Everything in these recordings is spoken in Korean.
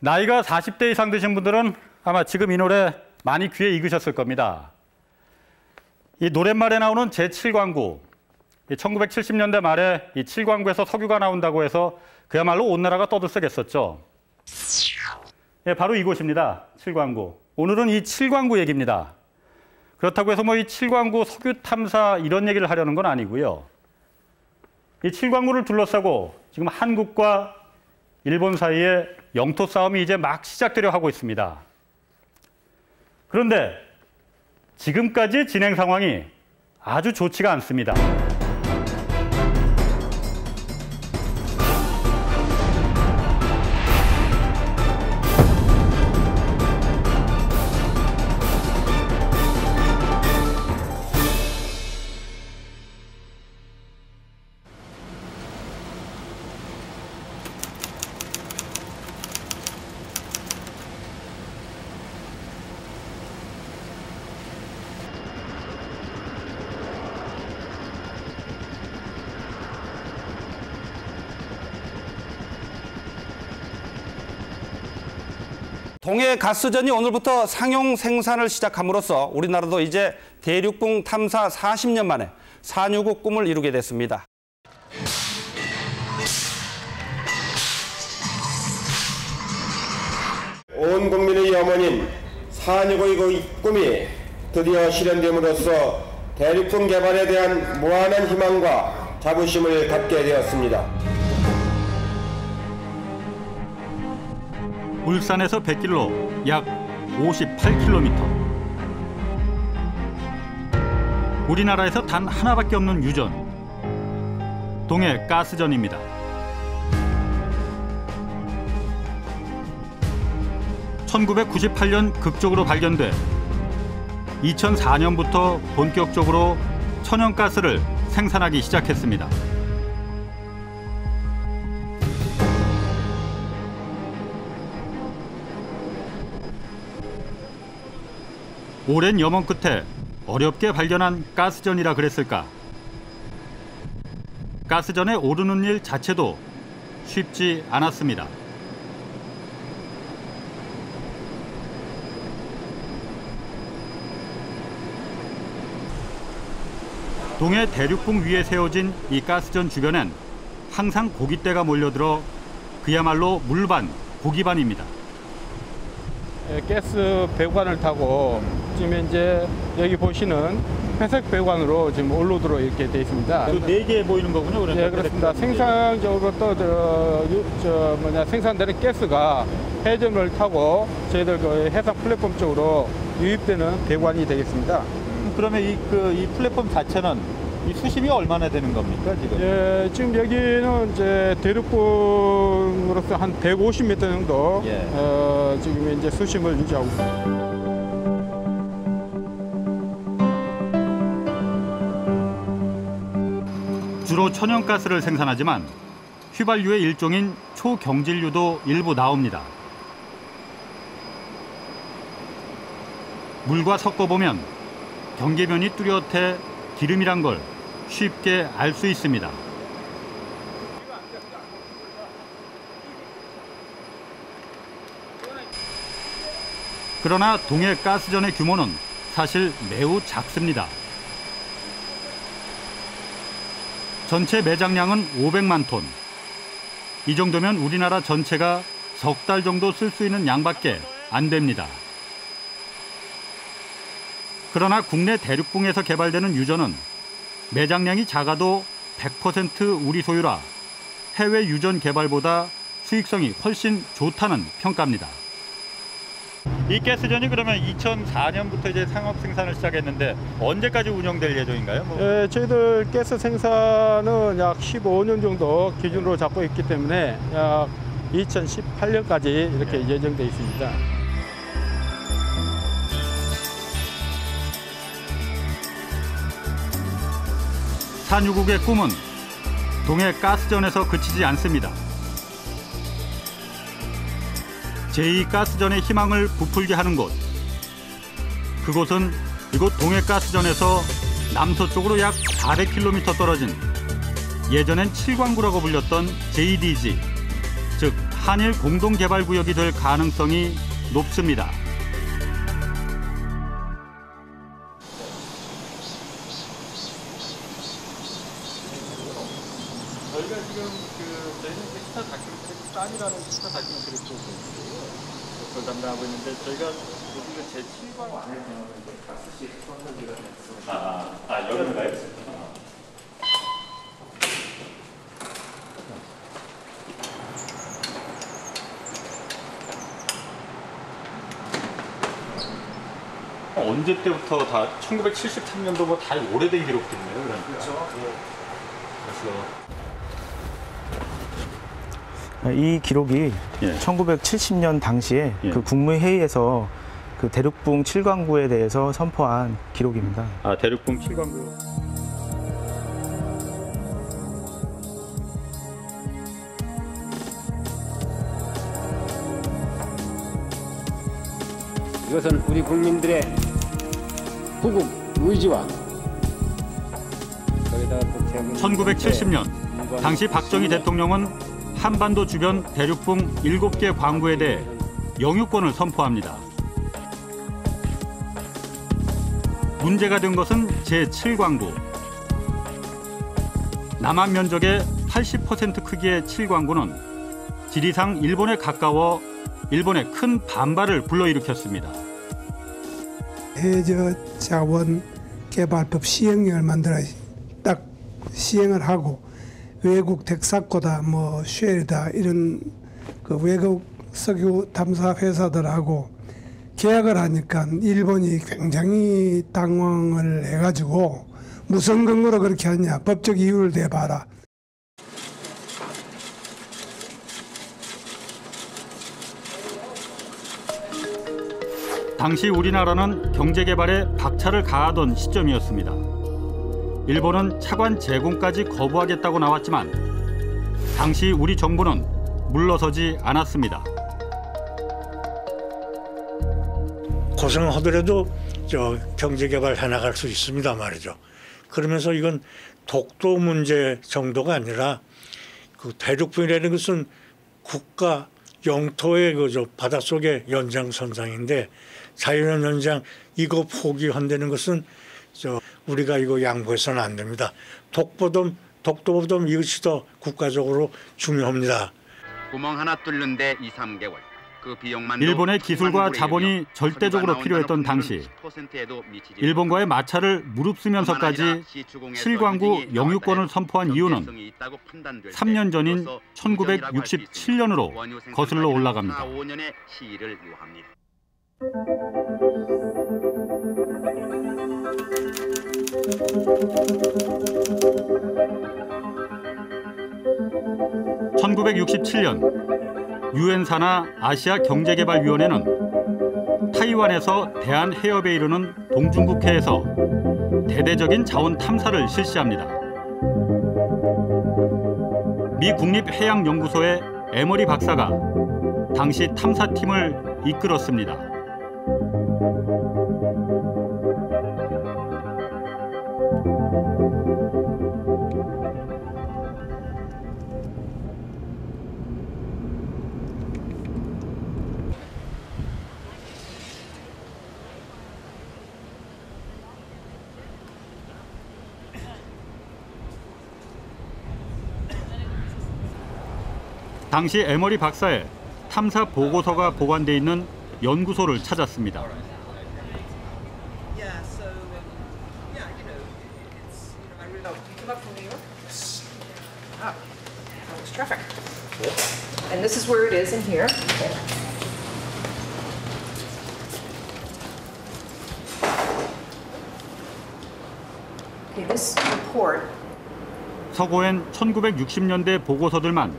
나이가 40대 이상 되신 분들은 아마 지금 이 노래 많이 귀에 익으셨을 겁니다. 이 노랫말에 나오는 제7광구, 1970년대 말에 이 7광구에서 석유가 나온다고 해서 그야말로 온 나라가 떠들썩했었죠. 예, 바로 이곳입니다. 7광구. 오늘은 이 7광구 얘기입니다. 그렇다고 해서 이 7광구 석유 탐사 이런 얘기를 하려는 건 아니고요. 이 7광구를 둘러싸고 지금 한국과 일본 사이에 영토 싸움이 이제 막 시작되려 하고 있습니다. 그런데 지금까지 진행 상황이 아주 좋지가 않습니다. 동해 가스전이 오늘부터 상용 생산을 시작함으로써 우리나라도 이제 대륙붕 탐사 40년 만에 산유국 꿈을 이루게 됐습니다. 온 국민의 염원인 산유국의 꿈이 드디어 실현됨으로써 대륙붕 개발에 대한 무한한 희망과 자부심을 갖게 되었습니다. 울산에서 100길로 약 58km. 우리나라에서 단 하나밖에 없는 유전. 동해 가스전입니다. (1998년) 극적으로 발견돼 2004년부터 본격적으로 천연가스를 생산하기 시작했습니다. 오랜 염원 끝에 어렵게 발견한 가스전이라 그랬을까? 가스전에 오르는 일 자체도 쉽지 않았습니다. 동해 대륙붕 위에 세워진 이 가스전 주변엔 항상 고깃대가 몰려들어 그야말로 물반, 고기반입니다. 가스 배관을 타고 지금 현재 여기 보시는 회색 배관으로 지금 온로드로 이렇게 되어 있습니다. 그 4개 보이는 거군요, 그러면? 네, 그렇습니다. 생산적으로 생산되는 가스가 해전을 타고 저희들 그 해상 플랫폼 쪽으로 유입되는 배관이 되겠습니다. 그러면 이 플랫폼 자체는 이 수심이 얼마나 되는 겁니까, 지금? 예, 지금 여기는 이제 대륙붕으로서 한 150m 정도 지금 이제 수심을 유지하고 있습니다. 주로 천연가스를 생산하지만 휘발유의 일종인 초경질유도 일부 나옵니다. 물과 섞어보면 경계면이 뚜렷해 기름이란 걸 쉽게 알 수 있습니다. 그러나 동해 가스전의 규모는 사실 매우 작습니다. 전체 매장량은 500만 톤. 이 정도면 우리나라 전체가 석 달 정도 쓸 수 있는 양밖에 안 됩니다. 그러나 국내 대륙붕에서 개발되는 유전은 매장량이 작아도 100% 우리 소유라 해외 유전 개발보다 수익성이 훨씬 좋다는 평가입니다. 이 가스전이 그러면 2004년부터 이제 상업 생산을 시작했는데 언제까지 운영될 예정인가요? 예, 저희들 가스 생산은 약 15년 정도 기준으로 잡고 있기 때문에 약 2018년까지 이렇게 예정돼 있습니다. 산유국의 꿈은 동해 가스전에서 그치지 않습니다. 제2가스전의 희망을 부풀게 하는 곳. 그곳은 이곳 동해가스전에서 남서쪽으로 약 400km 떨어진 예전엔 7광구라고 불렸던 JDG, 즉 한일 공동개발구역이 될 가능성이 높습니다. 저희가 지금 저희는 스타 다큐멘터리 딴이라는 스타 다큐멘터리 프로그램을 담당하고 있는데 저희가 여기가 제7관 여기인가요? 언제 때부터 다 1973년도 뭐 다 오래된 기록들이네요. 그렇죠. 이 기록이 예. 1970년 당시에 예. 그 국무회의에서 그 대륙붕 7광구에 대해서 선포한 기록입니다. 아, 대륙붕 7광구. 이것은 우리 국민들의 구국 의지와 1970년 당시 박정희 대통령은 한반도 주변 대륙붕 7개 광구에 대해 영유권을 선포합니다. 문제가 된 것은 제7광구. 남한 면적의 80% 크기의 7광구는 지리상 일본에 가까워 일본의 큰 반발을 불러일으켰습니다. 해저 자원 개발법 시행령을 만들어 딱 시행을 하고 외국 텍사코다 뭐 쉘이다 이런 그 외국 석유 탐사 회사들하고 계약을 하니까 일본이 굉장히 당황을 해가지고 무슨 근거로 그렇게 하냐, 법적 이유를 대봐라. 당시 우리나라는 경제개발에 박차를 가하던 시점이었습니다. 일본은 차관 제공까지 거부하겠다고 나왔지만 당시 우리 정부는 물러서지 않았습니다. 고생하더라도 경제개발 해나갈 수 있습니다 말이죠. 그러면서 이건 독도 문제 정도가 아니라 그 대륙붕이라는 것은 국가 영토의 바닷속의 연장선상인데 자연의 연장 이거 포기한다는 것은 우리가 이거 양보해서는 안 됩니다. 독도보다 이것이 더 국가적으로 중요합니다. 구멍 하나 뚫는데 2, 3개월. 그 비용만 일본의 기술과 자본이 절대적으로 필요했던 당시 일본과의 마찰을 무릅쓰면서까지 7광구 영유권을 선포한 이유는 3년 전인 1967년으로 거슬러 올라갑니다. 5년의 시일을 요합니다. (1967년) 유엔 산하 아시아 경제개발위원회는 타이완에서 대한해협에 이르는 동중국해에서 대대적인 자원 탐사를 실시합니다. 미 국립해양연구소의 에머리 박사가 당시 탐사팀을 이끌었습니다. 당시 에머리 박사의 탐사 보고서가 보관돼 있는 연구소를 찾았습니다. And this is where it is in here. Okay, this report. 서고엔 1960년대 보고서들만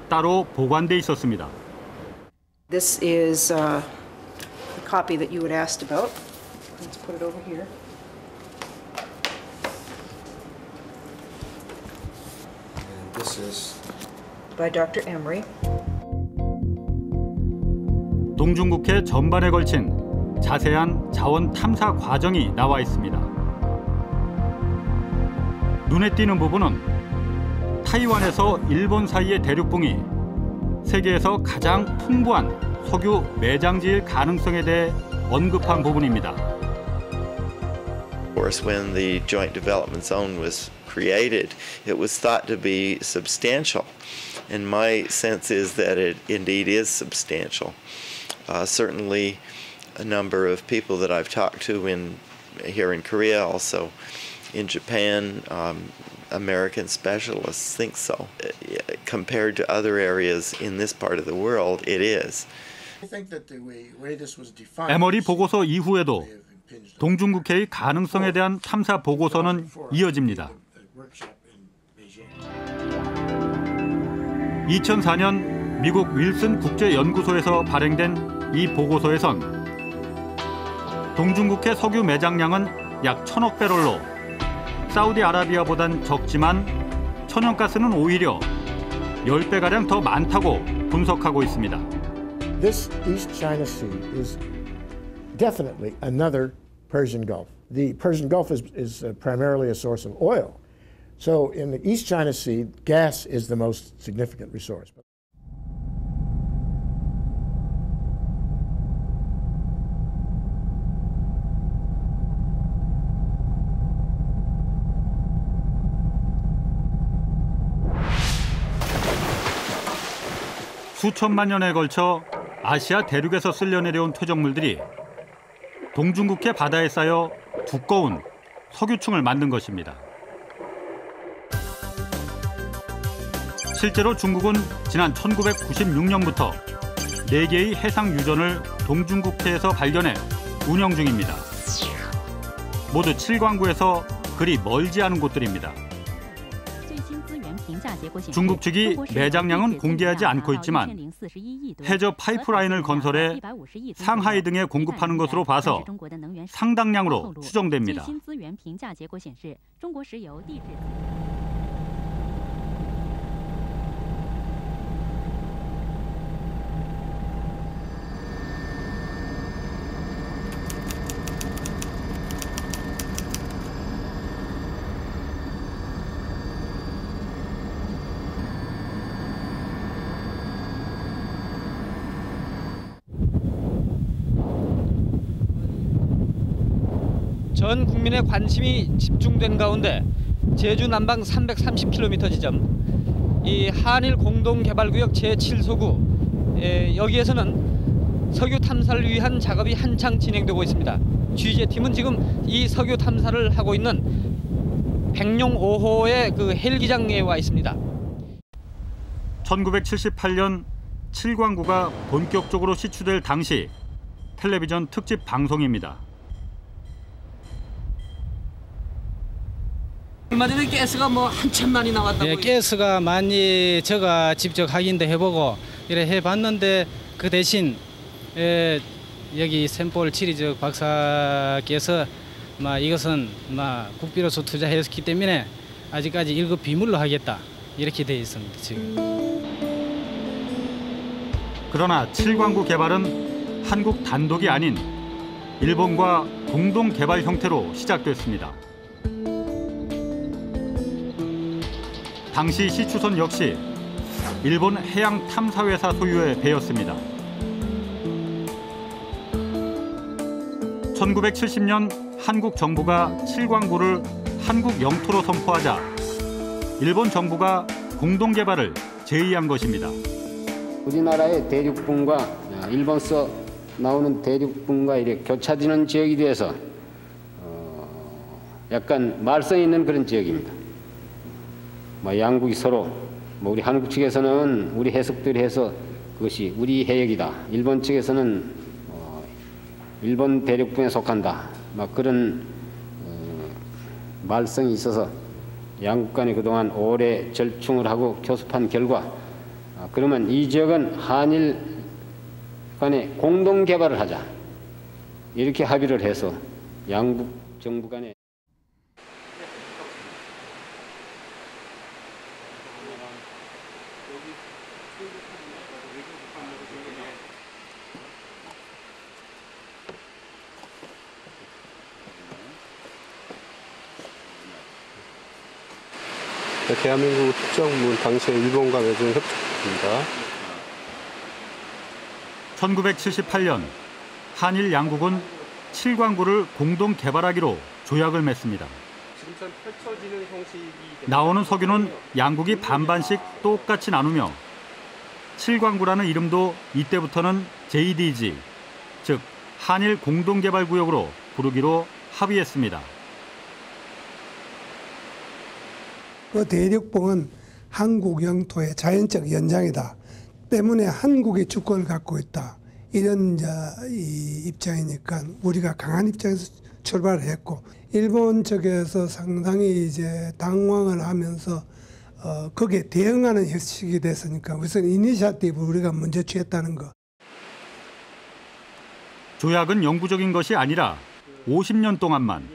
따로 보관돼 있었습니다. This is the copy that you had asked about. Let's put it over here. And this is by Dr. Emery. 동중국해 전반에 걸친 자세한 자원 탐사 과정이 나와 있습니다. 눈에 띄는 부분은 타이완에서 일본 사이의 대륙붕이 세계에서 가장 풍부한 석유 매장지일 가능성에 대해 언급한 부분입니다. Of course, when the Joint Development Zone was created, it was thought to be substantial, and my sense is that it indeed is substantial. Certainly, a number of people that I've talked to here in Korea, also in Japan, American specialists think so. Compared to other areas in this part of the world, it is. 에머리 보고서 이후에도 동중국해의 가능성에 대한 탐사 보고서는 이어집니다. 2004년 미국 윌슨 국제연구소에서 발행된 이 보고서에선 동중국해 석유 매장량은 약 1000억 배럴로 사우디아라비아보단 적지만 천연가스는 오히려 10배가량 더 많다고 분석하고 있습니다. This East China Sea is definitely another Persian Gulf. The Persian Gulf is primarily a source of oil. So in the East China Sea, gas is the most significant resource. 수천만 년에 걸쳐 아시아 대륙에서 쓸려 내려온 퇴적물들이 동중국해 바다에 쌓여 두꺼운 석유층을 만든 것입니다. 실제로 중국은 지난 1996년부터 4개의 해상 유전을 동중국해에서 발견해 운영 중입니다. 모두 7광구에서 그리 멀지 않은 곳들입니다. 중국 측이 매장량은 공개하지 않고 있지만 해저 파이프라인을 건설해 상하이 등에 공급하는 것으로 봐서 상당량으로 추정됩니다. 전 국민의 관심이 집중된 가운데 제주 남방 330km 지점 이 한일 공동개발구역 제7소구 여기에서는 석유 탐사를 위한 작업이 한창 진행되고 있습니다. 취재팀은 지금 이 석유 탐사를 하고 있는 백룡 5호의 그 헬기장에 와 있습니다. 1978년 7광구가 본격적으로 시추될 당시 텔레비전 특집 방송입니다. 얼마 전에 가스가 뭐 한참 많이 나왔다고. 네, 가스가 많이 제가 직접 확인도 해보고 이래 해봤는데 그 대신 여기 샘플 지리적 박사께서 이것은 국비로서 투자했기 때문에 아직까지 1급 비밀로 하겠다 이렇게 돼 있습니다 지금. 그러나 7광구 개발은 한국 단독이 아닌 일본과 공동 개발 형태로 시작됐습니다. 당시 시추선 역시 일본 해양 탐사회사 소유의 배였습니다. 1970년 한국 정부가 7광구를 한국 영토로 선포하자 일본 정부가 공동 개발을 제의한 것입니다. 우리나라의 대륙분과 일본서 나오는 대륙분과 이렇게 교차지는 지역이 돼서 약간 말썽 있는 그런 지역입니다. 양국이 서로 우리 한국 측에서는 우리 해석들이 해서 그것이 우리 해역이다. 일본 측에서는 일본 대륙분에 속한다. 그런 말썽이 있어서 양국 간에 그동안 오래 절충을 하고 교섭한 결과 그러면 이 지역은 한일 간에 공동 개발을 하자. 이렇게 합의를 해서 양국 정부 간에 대한민국 특정문 당시에 일본과 맺은 협정입니다. 1978년 한일 양국은 칠광구를 공동 개발하기로 조약을 맺습니다. 나오는 석유는 양국이 반반씩 똑같이 나누며 칠광구라는 이름도 이때부터는 JDG, 즉 한일 공동개발구역으로 부르기로 합의했습니다. 그 대륙봉은 한국 영토의 자연적 연장이다. 때문에 한국이 주권을 갖고 있다. 이런 이 입장이니까 우리가 강한 입장에서 출발을 했고, 일본 측에서 상당히 이제 당황을 하면서 거기에 대응하는 형식이 됐으니까 우선 이니셔티브 우리가 먼저 취했다는 거. 조약은 영구적인 것이 아니라 50년 동안만,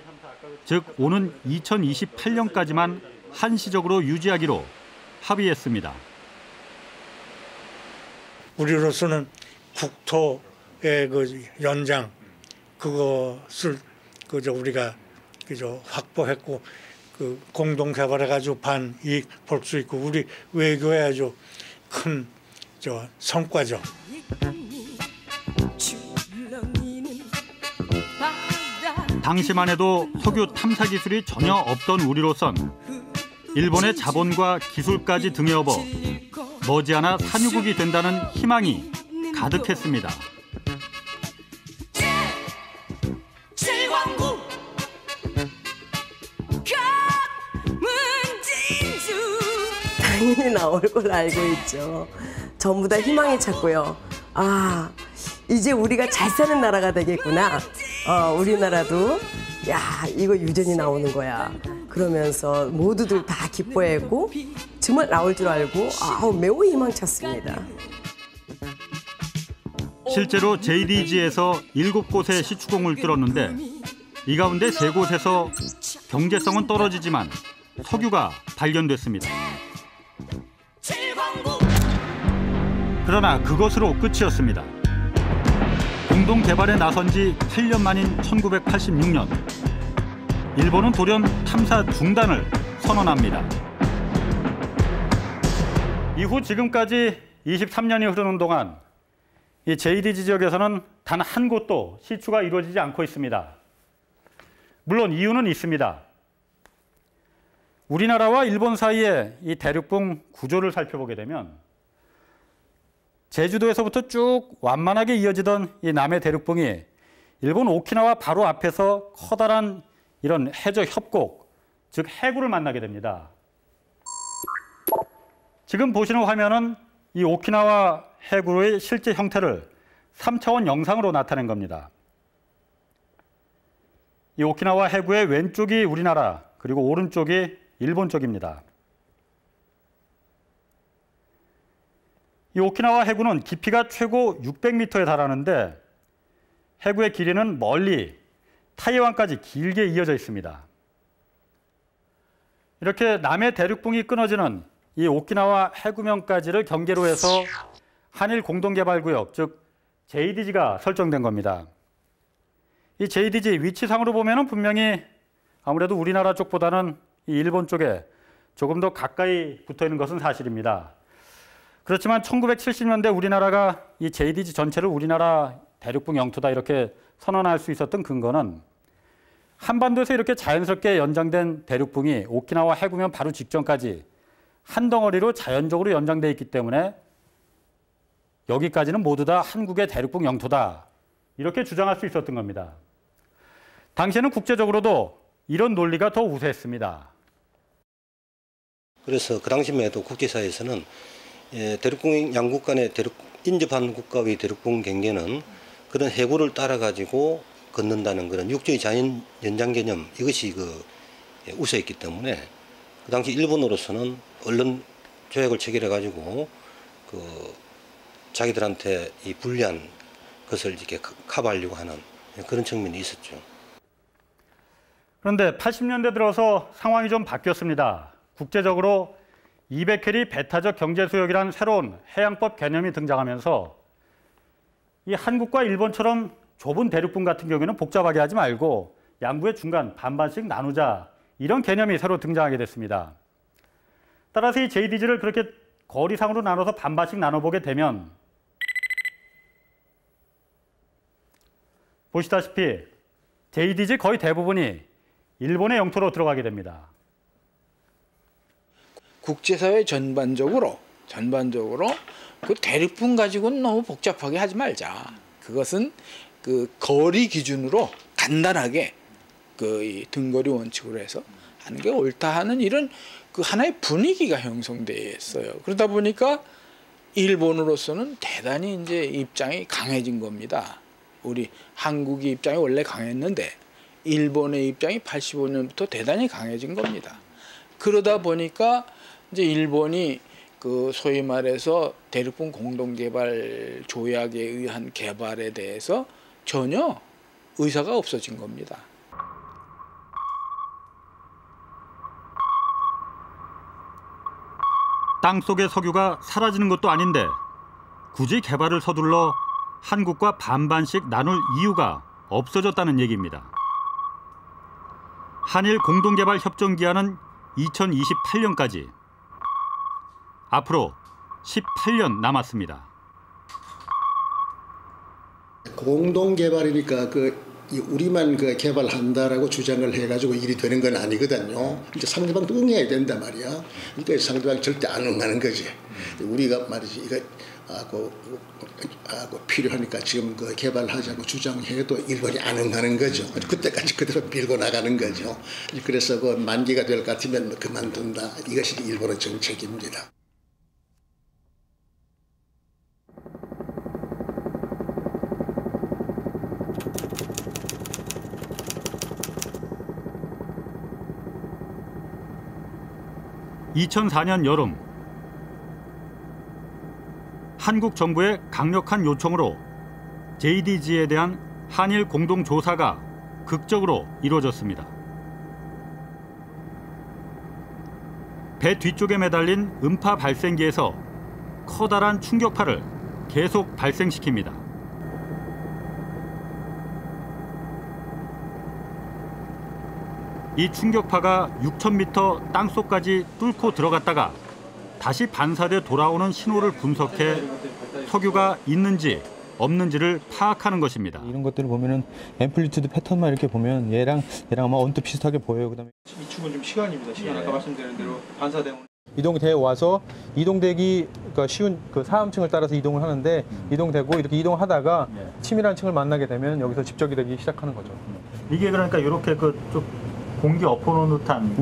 즉 오는 2028년까지만 한시적으로 유지하기로 합의했습니다. 우리로서는 국토의 그 연장 그것을 우리가 확보했고, 그 공동 개발해가지고 반이익 볼 수 있고, 우리 외교에 아주 큰 성과죠. 당시만 해도 석유 탐사 기술이 전혀 없던 우리로선 일본의 자본과 기술까지 등에 업어 머지않아 산유국이 된다는 희망이 가득했습니다. 당연히 나올 걸 알고 있죠. 전부 다 희망이 찼고요. 아, 이제 우리가 잘 사는 나라가 되겠구나. 우리나라도 야, 이거 유전이 나오는 거야. 그러면서 모두들 다 기뻐했고 정말 나올 줄 알고 매우 희망찼습니다. 실제로 JDG에서 7곳의 시추공을 뚫었는데 이 가운데 3곳에서 경제성은 떨어지지만 석유가 발견됐습니다. 그러나 그것으로 끝이었습니다. 공동 개발에 나선 지 8년 만인 1986년, 일본은 돌연 탐사 중단을 선언합니다. 이후 지금까지 23년이 흐르는 동안 이 JDG 지역에서는 단 한 곳도 시추가 이루어지지 않고 있습니다. 물론 이유는 있습니다. 우리나라와 일본 사이의 이 대륙봉 구조를 살펴보게 되면 제주도에서부터 쭉 완만하게 이어지던 이 남해 대륙봉이 일본 오키나와 바로 앞에서 커다란 이런 해저 협곡, 즉 해구를 만나게 됩니다. 지금 보시는 화면은 이 오키나와 해구의 실제 형태를 3차원 영상으로 나타낸 겁니다. 이 오키나와 해구의 왼쪽이 우리나라, 그리고 오른쪽이 일본 쪽입니다. 이 오키나와 해구는 깊이가 최고 600m에 달하는데 해구의 길이는 멀리 타이완까지 길게 이어져 있습니다. 이렇게 남해 대륙봉이 끊어지는 이 오키나와 해구면까지를 경계로 해서 한일 공동개발구역, 즉 JDG가 설정된 겁니다. 이 JDG 위치상으로 보면 분명히 아무래도 우리나라 쪽보다는 이 일본 쪽에 조금 더 가까이 붙어 있는 것은 사실입니다. 그렇지만 1970년대 우리나라가 이 JDG 전체를 우리나라 대륙봉 영토다 이렇게 선언할 수 있었던 근거는 한반도에서 이렇게 자연스럽게 연장된 대륙봉이 오키나와 해구면 바로 직전까지 한 덩어리로 자연적으로 연장되어 있기 때문에 여기까지는 모두 다 한국의 대륙봉 영토다 이렇게 주장할 수 있었던 겁니다. 당시에는 국제적으로도 이런 논리가 더 우세했습니다. 그래서 그 당시만 해도 국제사회에서는 대륙봉 양국 간의 인접한 국가의 대륙봉 경계는 그런 해구를 따라 가지고 걷는다는 그런 육지의 자연 연장 개념, 이것이 우세했기 때문에 그 당시 일본으로서는 얼른 조약을 체결해 가지고 자기들한테 이 불리한 것을 이렇게 커버하려고 하는 그런 측면이 있었죠. 그런데 80년대 들어서 상황이 좀 바뀌었습니다. 국제적으로 200캐리 배타적 경제수역이라는 새로운 해양법 개념이 등장하면서 이 한국과 일본처럼 좁은 대륙봉 같은 경우에는 복잡하게 하지 말고 양구의 중간 반반씩 나누자, 이런 개념이 새로 등장하게 됐습니다. 따라서 이 JDG를 그렇게 거리상으로 나눠서 반반씩 나눠보게 되면 보시다시피 JDG 거의 대부분이 일본의 영토로 들어가게 됩니다. 국제사회 전반적으로 그 대륙분 가지고는 너무 복잡하게 하지 말자. 그것은 그 거리 기준으로 간단하게 그 등거리 원칙으로 해서 하는 게 옳다 하는 이런 그 하나의 분위기가 형성됐어요. 그러다 보니까 일본으로서는 대단히 이제 입장이 강해진 겁니다. 우리 한국의 입장이 원래 강했는데 일본의 입장이 85년부터 대단히 강해진 겁니다. 그러다 보니까 이제 일본이 그 소위 말해서 대륙분 공동개발 조약에 의한 개발에 대해서 전혀 의사가 없어진 겁니다. 땅속의 석유가 사라지는 것도 아닌데 굳이 개발을 서둘러 한국과 반반씩 나눌 이유가 없어졌다는 얘기입니다. 한일 공동개발 협정 기한은 2028년까지. 앞으로 18년 남았습니다. 공동개발이니까 우리만 개발한다라고 주장을 해가지고 일이 되는 건 아니거든요. 이제 상대방도 응해야 된단 말이야. 그러니까 상대방이 절대 안 응하는 거지. 우리가 말이지 이거 필요하니까 지금 개발하자고 주장해도 일본이 안 응하는 거죠. 그때까지 그대로 밀고 나가는 거죠. 그래서 만기가 될 것 같으면 그만둔다. 이것이 일본의 정책입니다. (2004년) 여름 한국 정부의 강력한 요청으로 JDG에 대한 한일 공동조사가 극적으로 이루어졌습니다. 배 뒤쪽에 매달린 음파 발생기에서 커다란 충격파를 계속 발생시킵니다. 이 충격파가 6,000m 땅속까지 뚫고 들어갔다가 다시 반사돼 돌아오는 신호를 분석해 석유가 있는지 없는지를 파악하는 것입니다. 이런 것들을 보면은 앰플리튜드 패턴만 이렇게 보면 얘랑 아마 언뜻 비슷하게 보여요. 그다음에 이 축은 좀 시간입니다. 시간 아까 말씀드린 대로 반사되는. 이동돼 와서 이동되기 쉬운 그 사함층을 따라서 이동을 하는데 이동되고 이렇게 이동하다가 치밀한 층을 만나게 되면 여기서 집적이 되기 시작하는 거죠. 이게 그러니까 이렇게 좀 공기 엎어놓은 듯한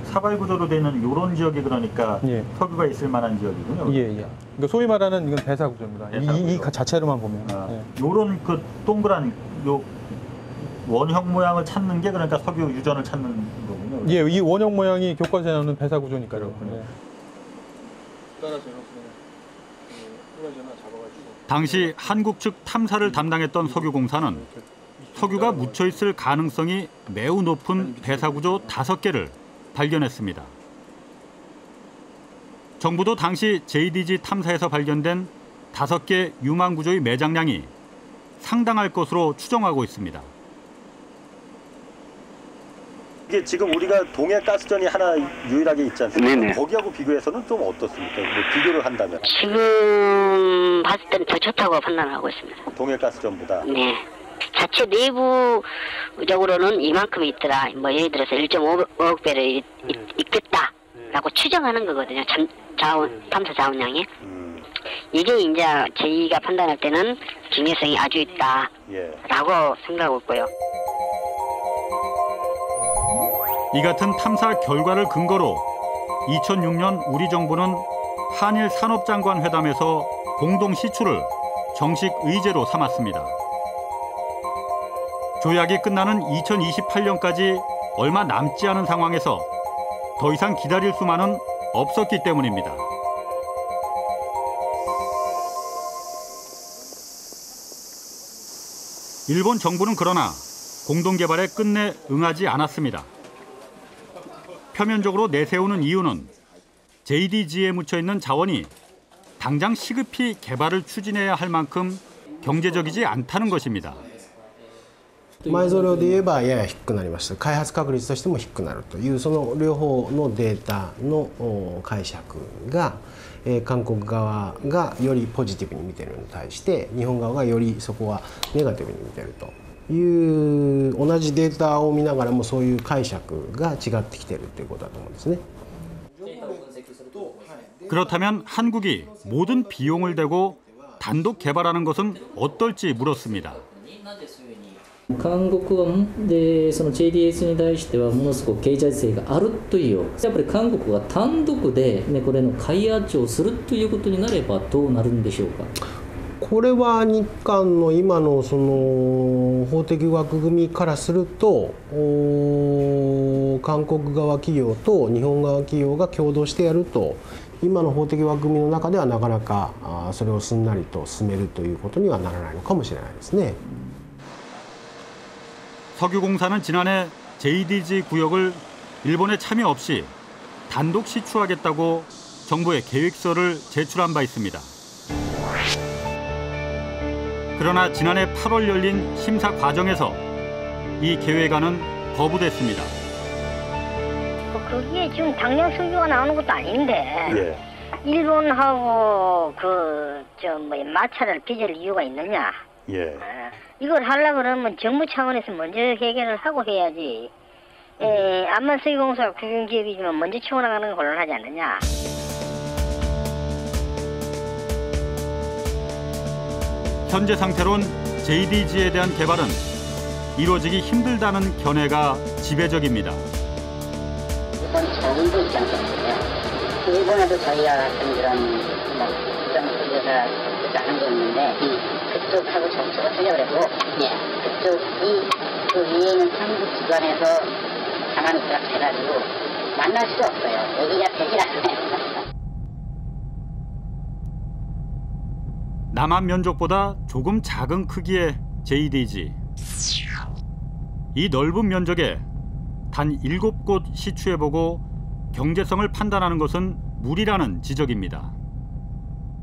사발 구조로 되는 이런 지역이 그러니까 석유가 있을 만한 지역이군요. 그러니까 소위 말하는 이건 배사 구조입니다. 이 자체로만 보면. 이런 동그란 원형 모양을 찾는 게 그러니까 석유 유전을 찾는 거군요. 이 원형 모양이 교과서에 나오는 배사 구조니까요. 당시 한국 측 탐사를 담당했던 석유공사는 석유가 묻혀있을 가능성이 매우 높은 배사구조 5개를 발견했습니다. 정부도 당시 JDG 탐사에서 발견된 5개 유망구조의 매장량이 상당할 것으로 추정하고 있습니다. 이게 지금 우리가 동해 가스전이 하나 유일하게 있지 않습니까? 네네. 거기하고 비교해서는 좀 어떻습니까? 비교를 한다면. 지금 봤을 때는 더 좋다고 판단하고 있습니다. 동해 가스전보다. 네. 자체 내부적으로는 이만큼 있더라. 예를 들어서 1.5억 배를 있겠다라고 추정하는 거거든요. 탐사 자원량이. 이게 이제 저희가 판단할 때는 중요성이 아주 있다라고 생각하고 있고요. 이 같은 탐사 결과를 근거로 2006년 우리 정부는 한일 산업장관 회담에서 공동 시추를 정식 의제로 삼았습니다. 조약이 끝나는 2028년까지 얼마 남지 않은 상황에서 더 이상 기다릴 수만은 없었기 때문입니다. 일본 정부는 그러나 공동개발에 끝내 응하지 않았습니다. 표면적으로 내세우는 이유는 JDG에 묻혀있는 자원이 당장 시급히 개발을 추진해야 할 만큼 경제적이지 않다는 것입니다. 埋蔵量で言えばやや低くなります。開発確率としても低くなるというその両方のデータの解釈が韓国側がよりポジティブに見ているのに対して日本側がよりそこはネガティブに見ているという同じデータを見ながらもそういう解釈が違ってきているということだと思うんですね。 그렇다면 한국이 모든 비용을 대고 단독 개발하는 것은 어떨지 물었습니다. 韓国でその JDS に対してはものすごく経済性があるという、やっぱり韓国が単独で、ね、これの開発をするということになればどうなるんでしょうか。これは日韓の今のその法的枠組みからすると、韓国側企業と日本側企業が共同してやると、今の法的枠組みの中ではなかなかそれをすんなりと進めるということにはならないのかもしれないですね。 석유공사는 지난해 JDG 구역을 일본의 참여 없이 단독 시추하겠다고 정부에 계획서를 제출한 바 있습니다. 그러나 지난해 8월 열린 심사 과정에서 이 계획안은 거부됐습니다. 거기에 지금 당장 석유가 나오는 것도 아닌데 일본하고 마찰을 빚을 이유가 있느냐? 이걸 하려고 그러면 정부 차원에서 먼저 해결을 하고 해야지. 암만 석유공사가 국영기업이지만 먼저 치워나가는 건 곤란하지 않느냐. 현재 상태론 JDG에 대한 개발은 이루어지기 힘들다는 견해가 지배적입니다. 이번 적응도 있지 않겠어요? 일본에도 저희와 같은 그런 석유가 나는 게 있는데 그쪽하고 정책을 하려고 그래도 그쪽이 그 위에 있는 한국 기관에서 가만히 있다가 해가지고 만날 수도 없어요. 얘기가 되질 않아요. 남한 면적보다 조금 작은 크기의 JDG. 이 넓은 면적에 단 7곳 시추해보고 경제성을 판단하는 것은 무리라는 지적입니다.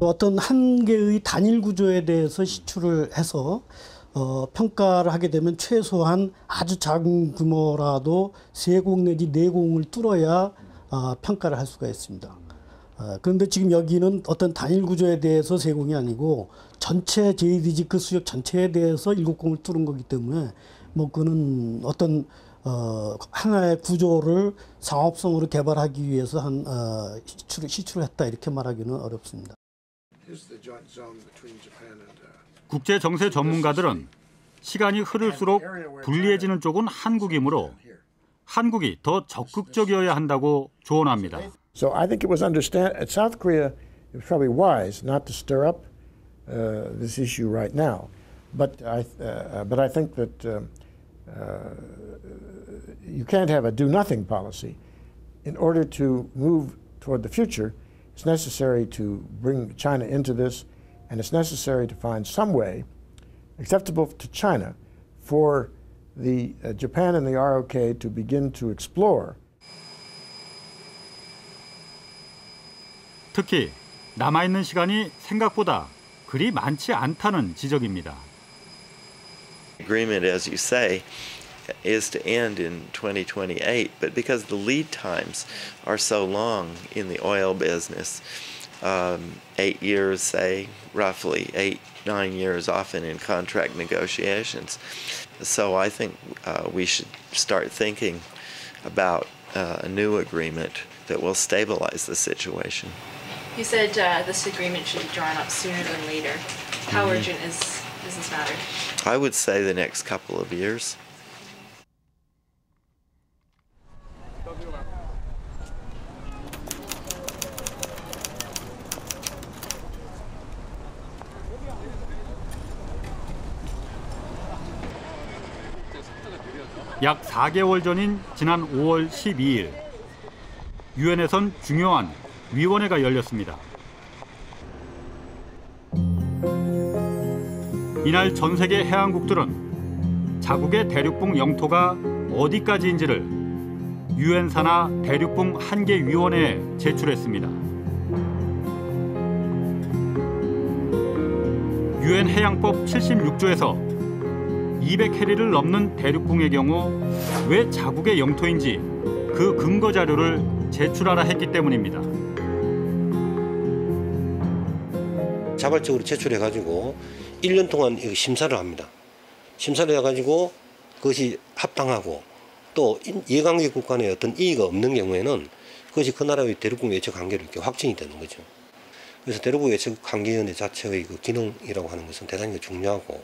어떤 한 개의 단일 구조에 대해서 시추를 해서 평가를 하게 되면 최소한 아주 작은 규모라도 3곳 내지 4곳을 뚫어야 평가를 할 수가 있습니다. 그런데 지금 여기는 어떤 단일 구조에 대해서 3곳이 아니고 전체 JDG 그 수역 전체에 대해서 7곳을 뚫은 거기 때문에 뭐 그는 어떤 하나의 구조를 상업성으로 개발하기 위해서 한 시추를 했다 이렇게 말하기는 어렵습니다. 국제 정세 전문가들은 시간이 흐를수록 불리해지는 쪽은 한국이므로 한국이 더 적극적이어야 한다고 조언합니다. So I think it was South Korea, it was probably wise not to stir up this issue right now. But I think that you can't have a do-nothing policy. In order to move toward the future, it's necessary to bring China into this, and it's necessary to find some way acceptable to China for the Japan and the ROK to begin to explore. 특히 남아있는 시간이 생각보다 그리 많지 않다는 지적입니다. Agreement, as you say, is to end in 2028, but because the lead times are so long in the oil business, 8 years, say, roughly 8-9 years often in contract negotiations. So I think we should start thinking about a new agreement that will stabilize the situation. You said this agreement should be drawn up sooner than later. How urgent is this matter? I would say the next couple of years. 약 4개월 전인 지난 5월 12일 유엔에선 중요한 위원회가 열렸습니다. 이날 전 세계 해안국들은 자국의 대륙붕 영토가 어디까지인지를 유엔 산하 대륙붕 한계위원회에 제출했습니다. 유엔 해양법 76조에서 200해리를 넘는 대륙붕의 경우 왜 자국의 영토인지 그 근거 자료를 제출하라 했기 때문입니다. 자발적으로 제출해가지고 1년 동안 심사를 합니다. 심사를 해가지고 그것이 합당하고 또 이해관계 국가 간의 어떤 이의가 없는 경우에는 그것이 그 나라의 대륙국 외적 관계로 이렇게 확정이 되는 거죠. 그래서 대륙국 외적 관계위원회 자체의 그 기능이라고 하는 것은 대단히 중요하고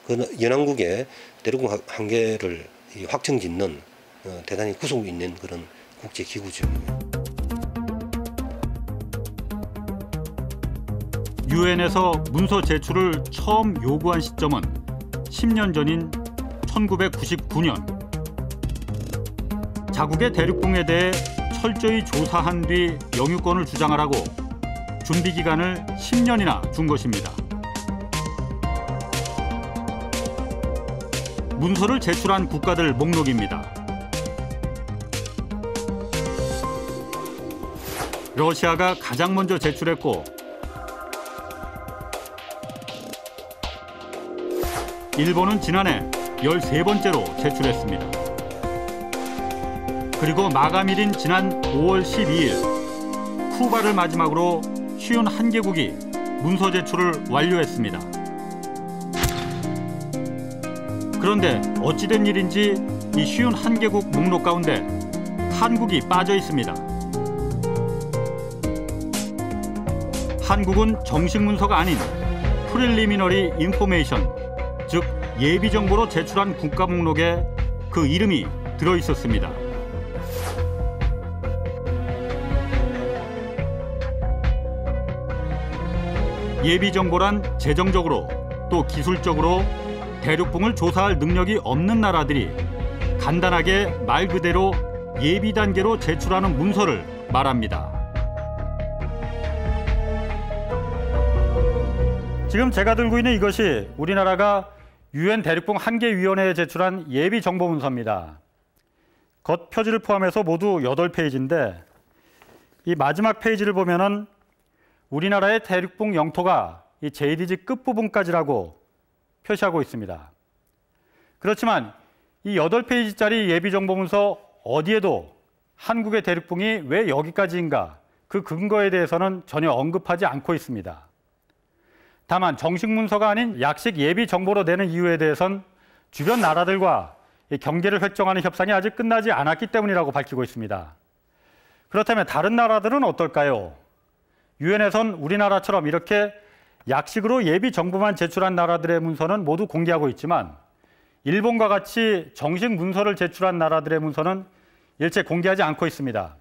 그 연안국의 대륙국 관계를 확정짓는 대단히 구속 있는 그런 국제 기구죠. 유엔에서 문서 제출을 처음 요구한 시점은 10년 전인 1999년. 자국의 대륙붕에 대해 철저히 조사한 뒤 영유권을 주장하라고 준비 기간을 10년이나 준 것입니다. 문서를 제출한 국가들 목록입니다. 러시아가 가장 먼저 제출했고 일본은 지난해 13번째로 제출했습니다. 그리고 마감일인 지난 5월 12일 쿠바를 마지막으로 51개국이 문서 제출을 완료했습니다. 그런데 어찌된 일인지 이 51개국 목록 가운데 한국이 빠져 있습니다. 한국은 정식 문서가 아닌 프릴리미너리 인포메이션, 즉 예비 정보로 제출한 국가 목록에 그 이름이 들어 있었습니다. 예비 정보란 재정적으로 또 기술적으로 대륙붕을 조사할 능력이 없는 나라들이 간단하게 말 그대로 예비 단계로 제출하는 문서를 말합니다. 지금 제가 들고 있는 이것이 우리나라가 유엔 대륙붕 한계위원회에 제출한 예비 정보 문서입니다. 겉 표지를 포함해서 모두 8페이지인데 이 마지막 페이지를 보면은 우리나라의 대륙붕 영토가 이 JDG 끝부분까지라고 표시하고 있습니다. 그렇지만 이 8페이지짜리 예비 정보 문서 어디에도 한국의 대륙붕이 왜 여기까지인가 그 근거에 대해서는 전혀 언급하지 않고 있습니다. 다만 정식 문서가 아닌 약식 예비 정보로 내는 이유에 대해선 주변 나라들과 경계를 획정하는 협상이 아직 끝나지 않았기 때문이라고 밝히고 있습니다. 그렇다면 다른 나라들은 어떨까요? 유엔에선 우리나라처럼 이렇게 약식으로 예비 정보만 제출한 나라들의 문서는 모두 공개하고 있지만 일본과 같이 정식 문서를 제출한 나라들의 문서는 일체 공개하지 않고 있습니다.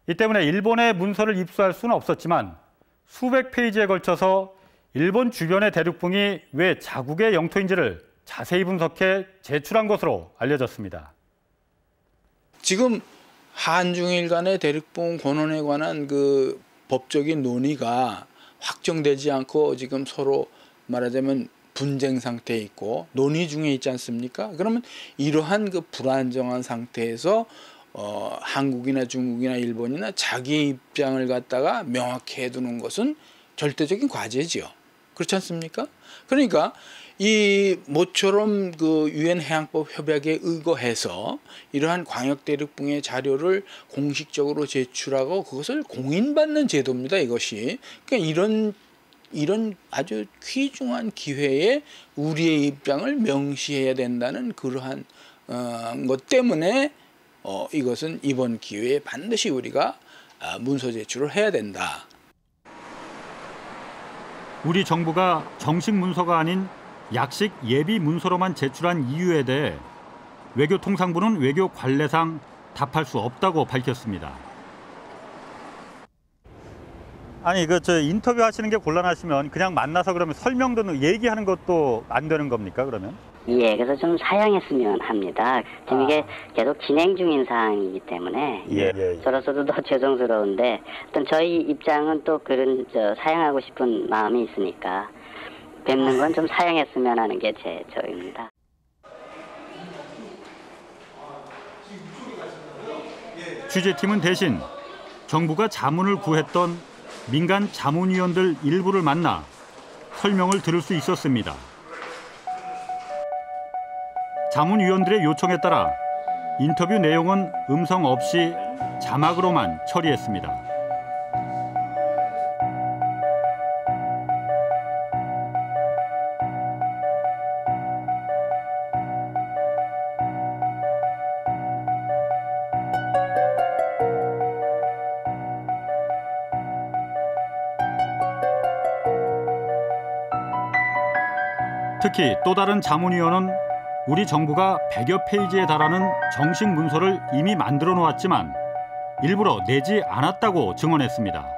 이 때문에 일본의 문서를 입수할 수는 없었지만 수백 페이지에 걸쳐서 일본 주변의 대륙붕이 왜 자국의 영토인지를 자세히 분석해 제출한 것으로 알려졌습니다. 지금 한중일 간의 대륙붕 권한에 관한 그 법적인 논의가 확정되지 않고 지금 서로 말하자면 분쟁 상태에 있고 논의 중에 있지 않습니까? 그러면 이러한 그 불안정한 상태에서 한국이나 중국이나 일본이나 자기 입장을 갖다가 명확히 해두는 것은 절대적인 과제지요. 그렇지 않습니까? 그러니까 이 모처럼 그 유엔 해양법 협약에 의거해서 이러한 광역 대륙붕의 자료를 공식적으로 제출하고 그것을 공인받는 제도입니다. 이것이. 그러니까 이런 아주 귀중한 기회에 우리의 입장을 명시해야 된다는 그러한 것 때문에 이것은 이번 기회에 반드시 우리가 문서 제출을 해야 된다. 우리 정부가 정식 문서가 아닌 약식 예비 문서로만 제출한 이유에 대해 외교통상부는 외교 관례상 답할 수 없다고 밝혔습니다. 아니 인터뷰 하시는 게 곤란하시면 그냥 만나서 그러면 설명도 얘기하는 것도 안 되는 겁니까 그러면? 예, 그래서 좀 사양했으면 합니다. 지금 이게 계속 진행 중인 사항이기 때문에 저로서도 더 죄송스러운데 어떤 저희 입장은 또 그런 사양하고 싶은 마음이 있으니까 뵙는 건 좀 사양했으면 하는 게 제 저입니다. 취재팀은 대신 정부가 자문을 구했던 민간 자문위원들 일부를 만나 설명을 들을 수 있었습니다. 자문위원들의 요청에 따라 인터뷰 내용은 음성 없이 자막으로만 처리했습니다. 특히 또 다른 자문위원은 우리 정부가 100여 페이지에 달하는 정식 문서를 이미 만들어 놓았지만 일부러 내지 않았다고 증언했습니다.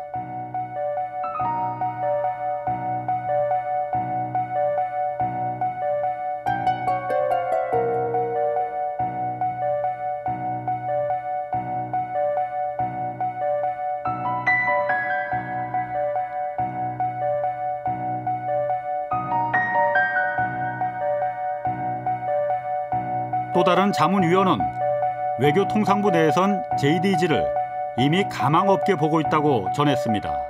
또 다른 자문위원은 외교통상부 내에선 JDG를 이미 가망 없게 보고 있다고 전했습니다.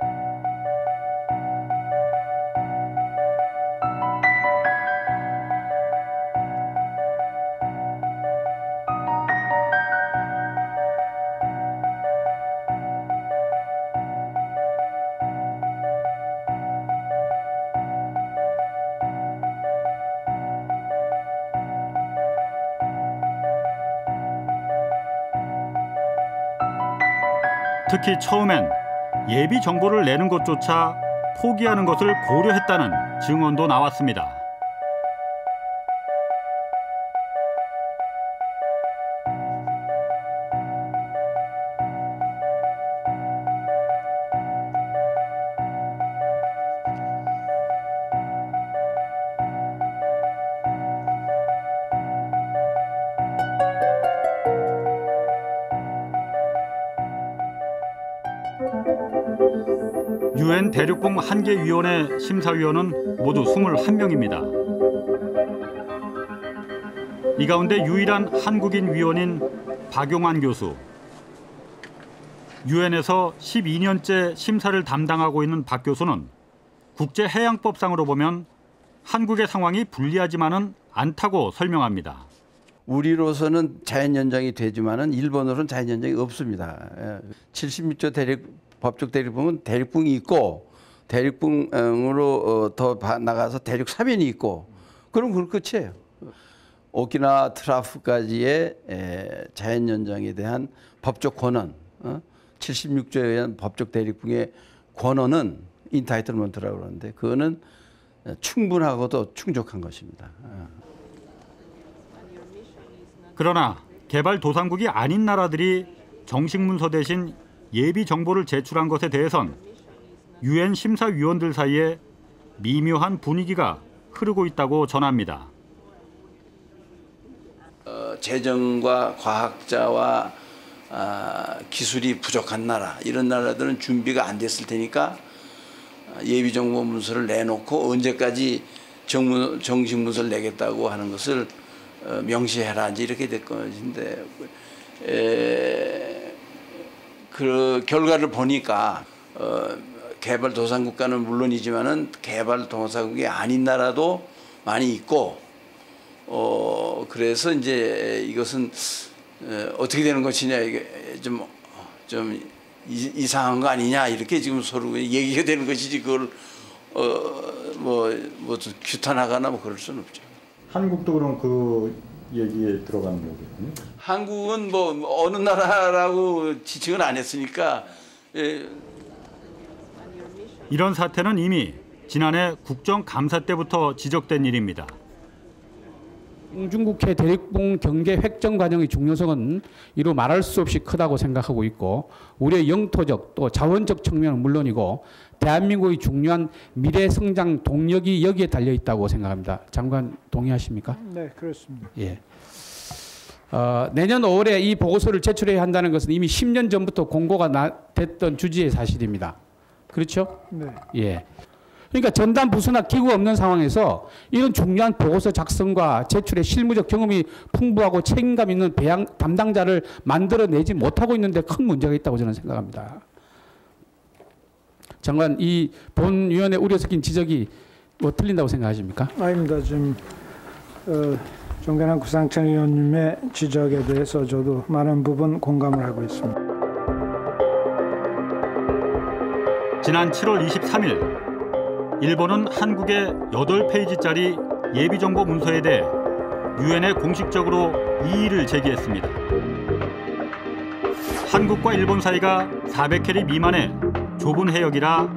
특히 처음엔 예비 정보를 내는 것조차 포기하는 것을 고려했다는 증언도 나왔습니다. UN 대륙봉 한계위원회 심사위원은 모두 21명입니다. 이 가운데 유일한 한국인 위원인 박용환 교수. UN에서 12년째 심사를 담당하고 있는 박 교수는 국제해양법상으로 보면 한국의 상황이 불리하지만은 않다고 설명합니다. 우리로서는 자연연장이 되지만은 일본으로는 자연연장이 없습니다. 76조 법적 대륙봉은 대륙봉이 있고 대륙봉으로 더 나가서 대륙 사면이 있고 그럼 그건 끝이에요. 오키나와 트라프까지의 자연연장에 대한 법적 권한, 76조에 의한 법적 대륙봉의 권한은 인타이틀먼트라고 그러는데 그거는 충분하고도 충족한 것입니다. 그러나 개발도상국이 아닌 나라들이 정식 문서 대신 예비 정보를 제출한 것에 대해선 UN 심사위원들 사이에 미묘한 분위기가 흐르고 있다고 전합니다. 재정과 과학자와 기술이 부족한 나라, 이런 나라들은 준비가 안 됐을 테니까 예비 정보 문서를 내놓고 언제까지 정식 문서를 내겠다고 하는 것을 명시해라 이렇게 될 것인데 그 결과를 보니까 개발도상국가는 물론이지만은 개발도상국이 아닌 나라도 많이 있고 그래서 이제 이것은 어떻게 되는 것이냐 이게 좀 이상한 거 아니냐 이렇게 지금 서로 얘기가 되는 것이지 그걸 뭐 규탄하거나 뭐 그럴 수는 없죠. 한국도 그럼 그 얘기에 들어가는 거거든요. 한국은 뭐 어느 나라라고 지칭을 안 했으니까. 이런 사태는 이미 지난해 국정감사 때부터 지적된 일입니다. 중국해 대륙봉 경계 획정 과정의 중요성은 이루 말할 수 없이 크다고 생각하고 있고 우리의 영토적 또 자원적 측면은 물론이고 대한민국의 중요한 미래 성장 동력이 여기에 달려 있다고 생각합니다. 장관 동의하십니까? 네, 그렇습니다. 예. 내년 5월에 이 보고서를 제출해야 한다는 것은 이미 10년 전부터 공고가 됐던 주지의 사실입니다. 그렇죠? 네. 예. 그러니까 전담 부서나 기구가 없는 상황에서 이런 중요한 보고서 작성과 제출에 실무적 경험이 풍부하고 책임감 있는 담당자를 만들어내지 못하고 있는데 큰 문제가 있다고 저는 생각합니다. 장관, 이 본위원회 우려 섞인 지적이 뭐 틀린다고 생각하십니까? 아닙니다. 지금 존경한 구상천 의원님의 지적에 대해서 저도 많은 부분 공감을 하고 있습니다. 지난 7월 23일 일본은 한국의 8페이지짜리 예비정보 문서에 대해 유엔에 공식적으로 이의를 제기했습니다. 한국과 일본 사이가 400캐리 미만의 좁은 해역이라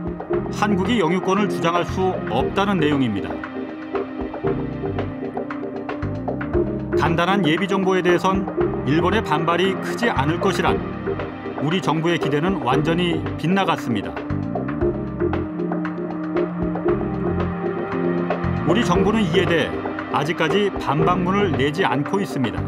한국이 영유권을 주장할 수 없다는 내용입니다. 간단한 예비 정보에 대해선 일본의 반발이 크지 않을 것이란 우리 정부의 기대는 완전히 빗나갔습니다. 우리 정부는 이에 대해 아직까지 반박문을 내지 않고 있습니다.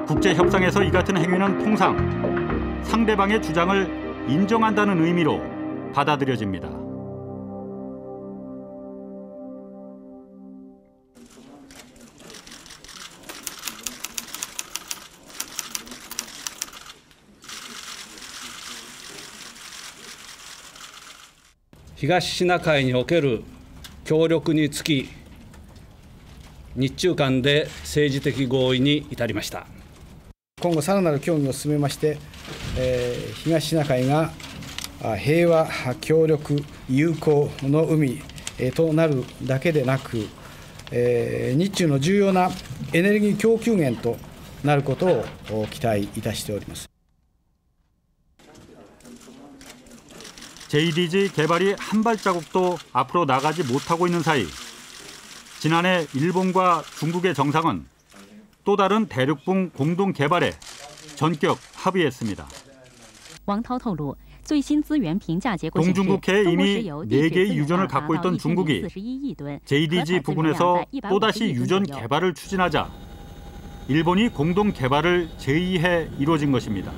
국제 협상에서 이 같은 행위는 통상 상대방의 주장을 인정한다는 의미로 받아들여집니다.東シナ海における協力につき、日中間で政治的合意に至りました。今後さらなる協議を進めまして、東シナ海が平和、協力、友好の海となるだけでなく、日中の重要なエネルギー供給源となることを期待いたしております。 JDG 개발이 한 발자국도 앞으로 나가지 못하고 있는 사이 지난해 일본과 중국의 정상은 또 다른 대륙붕 공동 개발에 전격 합의했습니다. 동중국해에 이미 4개의 유전을 갖고 있던 중국이 JDG 부근에서 또다시 유전 개발을 추진하자 일본이 공동 개발을 제의해 이루어진 것입니다.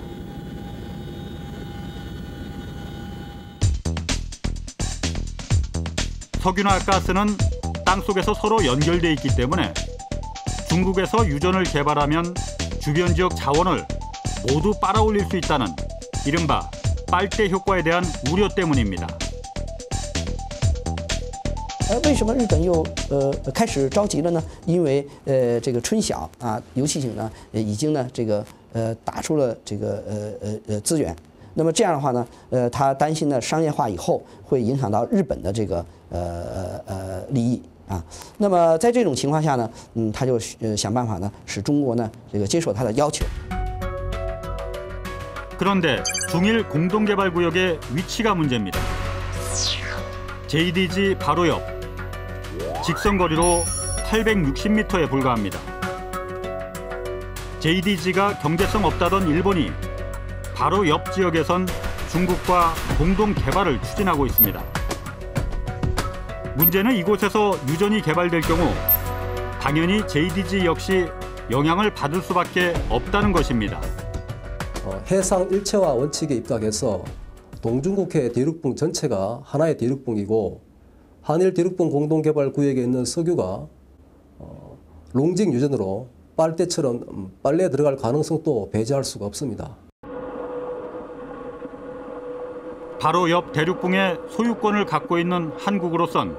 석유나 가스는 땅속에서 서로 연결돼 있기 때문에 중국에서 유전을 개발하면 주변 지역 자원을 모두 빨아올릴 수 있다는 이른바 빨대 효과에 대한 우려 때문입니다. 为什么日本又开始着急了呢？因为这个春晓啊，游戏井呢已经呢这个打出了这个资源。 那么这样的话呢，他担心呢商业化以后会影响到日本的这个利益啊。那么在这种情况下呢，他就想办法呢使中国呢这个接受他的要求。 그런데 중일 공동개발구역의 위치가 문제입니다. JDG 바로 옆, 직선거리로 860m에 불과합니다. JDG가 경제성 없다던 일본이 바로 옆 지역에선 중국과 공동 개발을 추진하고 있습니다. 문제는 이곳에서 유전이 개발될 경우 당연히 JDG 역시 영향을 받을 수밖에 없다는 것입니다. 해상 일체화 원칙에 입각해서 동중국해 대륙붕 전체가 하나의 대륙붕이고 한일 대륙붕 공동개발 구역에 있는 석유가 롱직 유전으로 빨대처럼 빨래에 들어갈 가능성도 배제할 수가 없습니다. 바로 옆 대륙붕의 소유권을 갖고 있는 한국으로선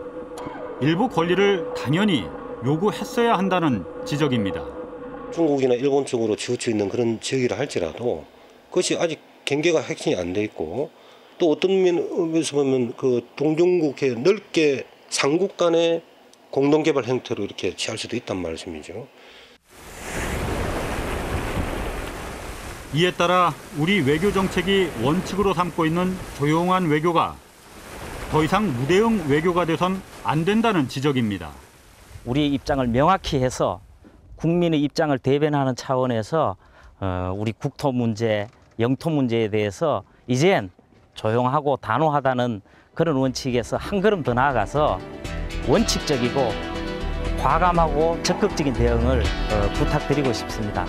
일부 권리를 당연히 요구했어야 한다는 지적입니다. 중국이나 일본 쪽으로 치우쳐 있는 그런 지역이라 할지라도 그것이 아직 경계가 핵심이 안 돼 있고 또 어떤 면에서 보면 그 동중국해 넓게 삼국 간의 공동개발 형태로 이렇게 취할 수도 있단 말씀이죠. 이에 따라 우리 외교 정책이 원칙으로 삼고 있는 조용한 외교가 더 이상 무대응 외교가 돼선 안 된다는 지적입니다. 우리 입장을 명확히 해서 국민의 입장을 대변하는 차원에서 우리 국토 문제, 영토 문제에 대해서 이젠 조용하고 단호하다는 그런 원칙에서 한 걸음 더 나아가서 원칙적이고 과감하고 적극적인 대응을 부탁드리고 싶습니다.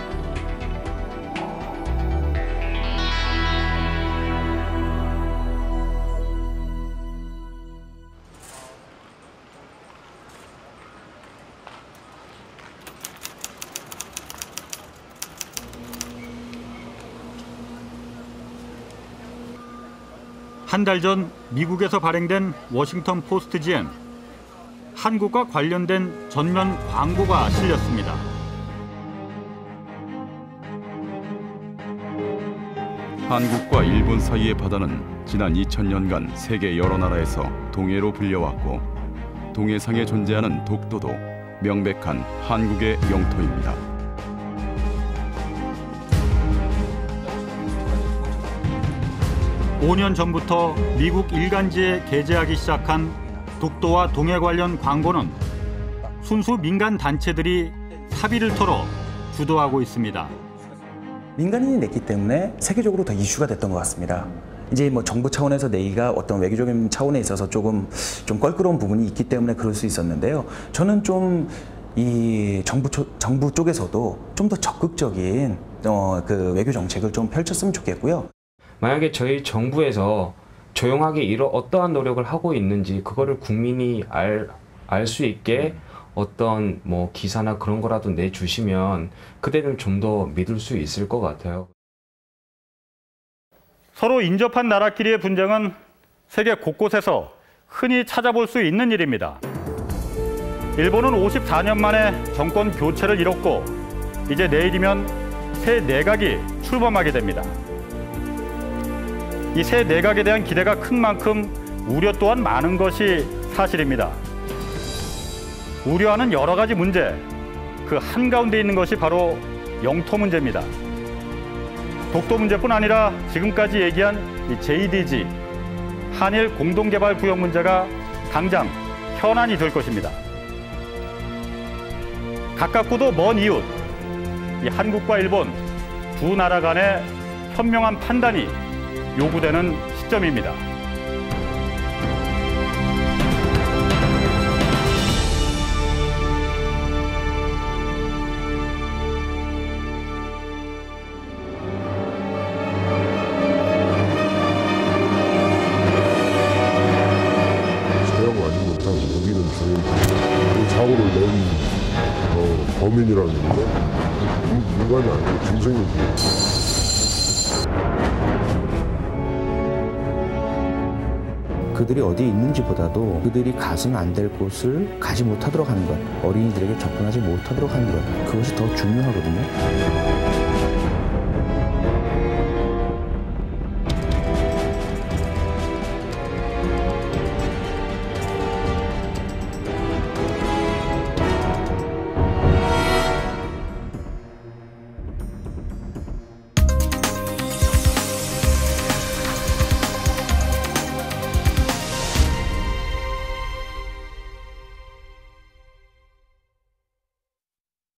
한 달 전 미국에서 발행된 워싱턴 포스트지엔 한국과 관련된 전면 광고가 실렸습니다. 한국과 일본 사이의 바다는 지난 2000년간 세계 여러 나라에서 동해로 불려왔고 동해상에 존재하는 독도도 명백한 한국의 영토입니다. (5년) 전부터 미국 일간지에 게재하기 시작한 독도와 동해 관련 광고는 순수 민간 단체들이 사비를 털어 주도하고 있습니다. 민간인이 냈기 때문에 세계적으로 더 이슈가 됐던 것 같습니다. 이제 뭐 정부 차원에서 내기가 어떤 외교적인 차원에 있어서 좀 껄끄러운 부분이 있기 때문에 그럴 수 있었는데요. 저는 좀 이 정부 쪽에서도 좀 더 적극적인 그 외교 정책을 좀 펼쳤으면 좋겠고요. 만약에 저희 정부에서 조용하게 어떠한 노력을 하고 있는지 그거를 국민이 알 수 있게 어떤 뭐 기사나 그런 거라도 내주시면 그때는 좀 더 믿을 수 있을 것 같아요. 서로 인접한 나라끼리의 분쟁은 세계 곳곳에서 흔히 찾아볼 수 있는 일입니다. 일본은 54년 만에 정권 교체를 이뤘고 이제 내일이면 새 내각이 출범하게 됩니다. 이 새 내각에 대한 기대가 큰 만큼 우려 또한 많은 것이 사실입니다. 우려하는 여러 가지 문제, 그 한가운데 있는 것이 바로 영토 문제입니다. 독도 문제뿐 아니라 지금까지 얘기한 이 JDG, 한일 공동개발구역 문제가 당장 현안이 될 것입니다. 가깝고도 먼 이웃, 이 한국과 일본 두 나라 간의 현명한 판단이 요구되는 시점입니다. 사고를 낸 범인이라는 게 인간이 아니고 중생이죠. 그들이 어디에 있는지보다도 그들이 가서는 안 될 곳을 가지 못하도록 하는 것, 어린이들에게 접근하지 못하도록 하는 것, 그것이 더 중요하거든요.